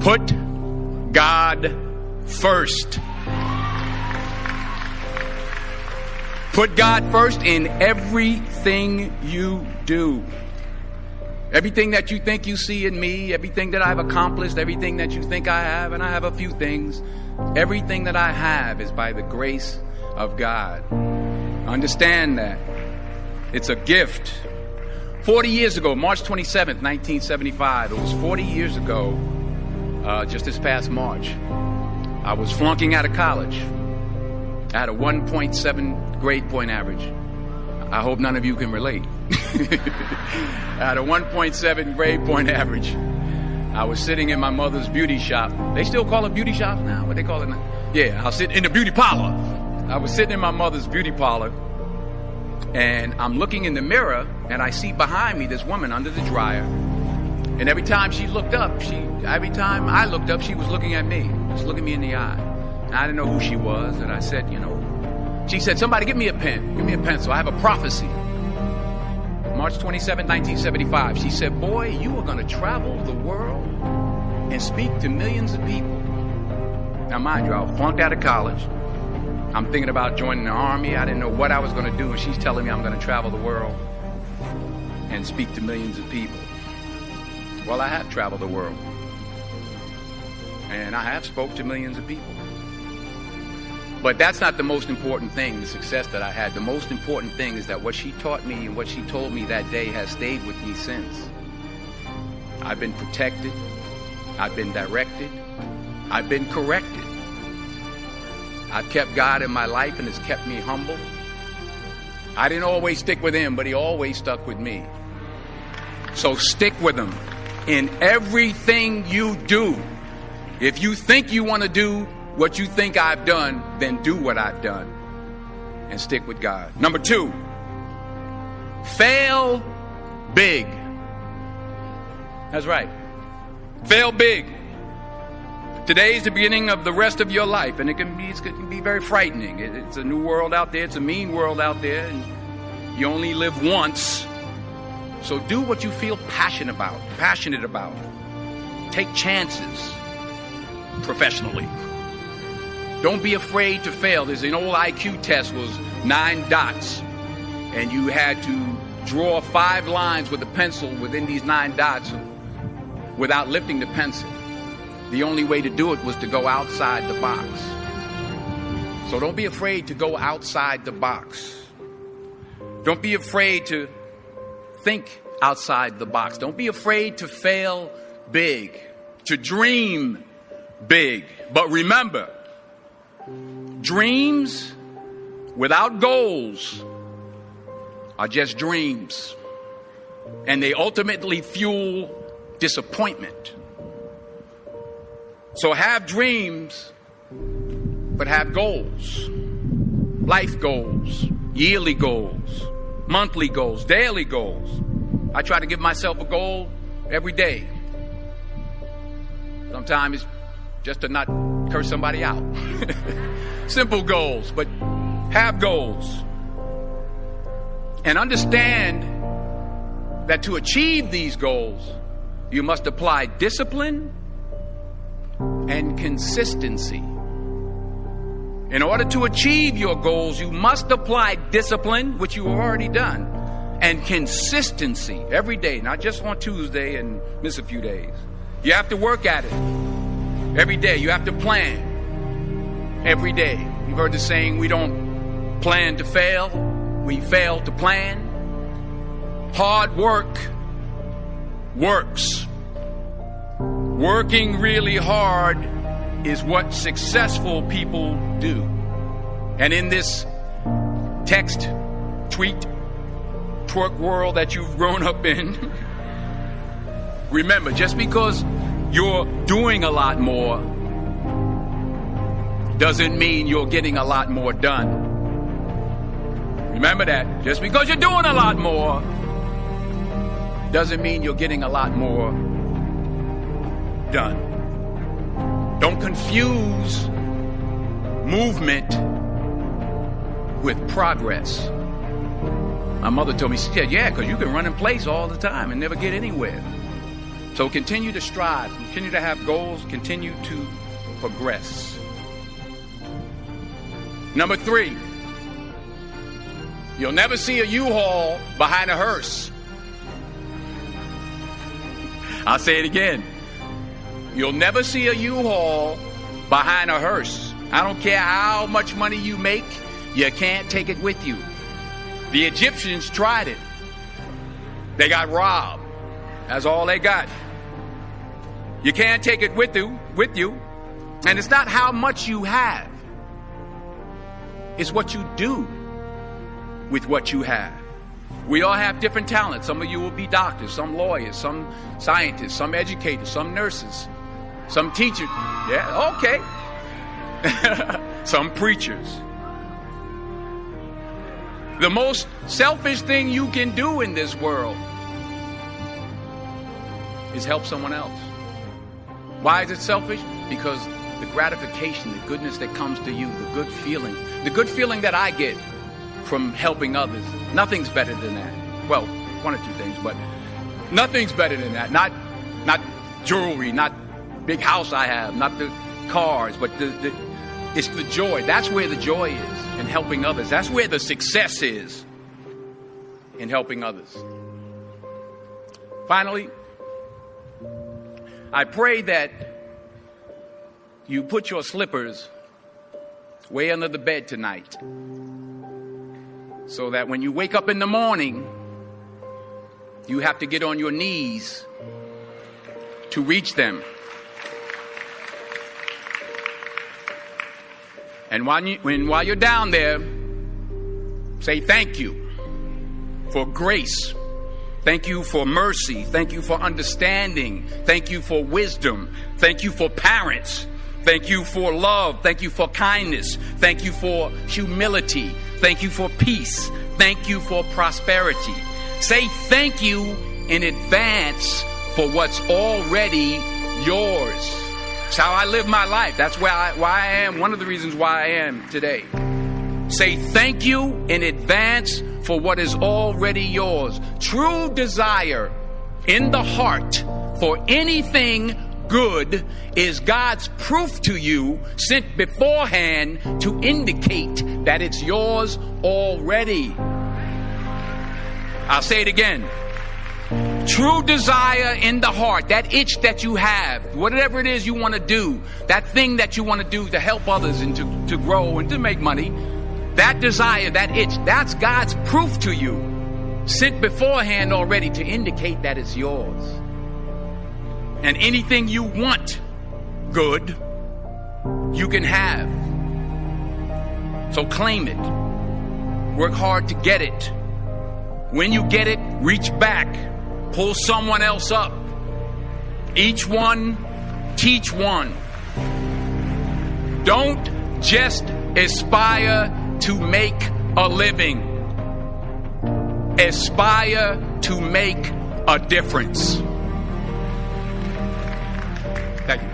Put God first. Put God first in everything you do. Everything that you think you see in me, everything that I've accomplished, everything that you think I have, and I have a few things, everything that I have is by the grace of God. Understand that. It's a gift. 40 years ago, March 27th, 1975, it was 40 years ago, just this past March, I was flunking out of college. I had a 1.7 grade point average. I hope none of you can relate. I had a 1.7 grade point average. I was sitting in my mother's beauty shop. They still call it beauty shops now? What they call it now? Yeah, I'll sit in the beauty parlor. I was sitting in my mother's beauty parlor, and I'm looking in the mirror, and I see behind me this woman under the dryer. And every time I looked up, she was looking at me, just looking me in the eye. And I didn't know who she was, and I said, she said, somebody give me a pen, give me a pencil. I have a prophecy. March 27, 1975. She said, boy, you are going to travel the world and speak to millions of people. Now, mind you, I was flunked out of college. I'm thinking about joining the army. I didn't know what I was going to do, and she's telling me I'm going to travel the world and speak to millions of people. Well, I have traveled the world, and I have spoke to millions of people. But that's not the most important thing, the success that I had. The most important thing is that what she taught me and what she told me that day has stayed with me since. I've been protected. I've been directed. I've been corrected. I've kept God in my life, and it's kept me humble. I didn't always stick with him, but he always stuck with me. So stick with him in everything you do. If you think you want to do what you think I've done, then do what I've done and stick with God. Number 2, fail big. That's right. Fail big. Today's the beginning of the rest of your life, and it can be very frightening. It's a new world out there. It's a mean world out there, and you only live once. So do what you feel passionate about. Take chances professionally. Don't be afraid to fail. There's an old IQ test, was 9 dots, and you had to draw 5 lines with a pencil within these 9 dots without lifting the pencil. The only way to do it was to go outside the box. So don't be afraid to go outside the box. Don't be afraid to think outside the box. Don't be afraid to fail big, to dream big. But remember, dreams without goals are just dreams, and they ultimately fuel disappointment. So have dreams, but have goals. Life goals, yearly goals, monthly goals, daily goals. I try to give myself a goal every day. Sometimes it's just to not curse somebody out. Simple goals, but have goals. And understand that to achieve these goals, you must apply discipline and consistency. In order to achieve your goals, you must apply discipline, which you have already done, and consistency every day, not just on Tuesday and miss a few days. You have to work at it every day. You have to plan every day. You've heard the saying, we don't plan to fail, we fail to plan. Hard work works. Working really hard is what successful people do. And in this text, tweet, twerk world that you've grown up in, remember, just because you're doing a lot more doesn't mean you're getting a lot more done. Remember that. Just because you're doing a lot more doesn't mean you're getting a lot more done. Don't confuse movement with progress. My mother told me, she said, yeah, because you can run in place all the time and never get anywhere. So continue to strive, continue to have goals, continue to progress. Number 3, you'll never see a U-Haul behind a hearse. I'll say it again. You'll never see a U-Haul behind a hearse. I don't care how much money you make, you can't take it with you. The Egyptians tried it. They got robbed. That's all they got. You can't take it with you. And it's not how much you have. It's what you do with what you have. We all have different talents. Some of you will be doctors, some lawyers, some scientists, some educators, some nurses, some teachers. Yeah, okay. Some preachers. The most selfish thing you can do in this world is help someone else. Why is it selfish? Because the gratification, the goodness that comes to you, the good feeling that I get from helping others, nothing's better than that. Well, one or two things, but nothing's better than that. Not jewelry, not big house I have, not the cars, but it's the joy. That's where the joy is, in helping others. That's where the success is, in helping others. Finally, I pray that you put your slippers way under the bed tonight, so that when you wake up in the morning, you have to get on your knees to reach them. And while you're down there, say thank you for grace. Thank you for mercy. Thank you for understanding. Thank you for wisdom. Thank you for parents. Thank you for love. Thank you for kindness. Thank you for humility. Thank you for peace. Thank you for prosperity. Say thank you in advance for what's already yours. It's how I live my life. That's why I am. One of the reasons why I am today. Say thank you in advance for what is already yours. True desire in the heart for anything good is God's proof to you, sent beforehand to indicate that it's yours already. I'll say it again. True desire in the heart, that itch that you have, whatever it is you want to do, that thing that you want to do to help others and to grow and to make money, that desire, that itch, that's God's proof to you, sent beforehand already to indicate that it's yours. And anything you want good, you can have. So claim it. Work hard to get it. When you get it, reach back. Pull someone else up. Each one, teach one. Don't just aspire to make a living. Aspire to make a difference. Thank you.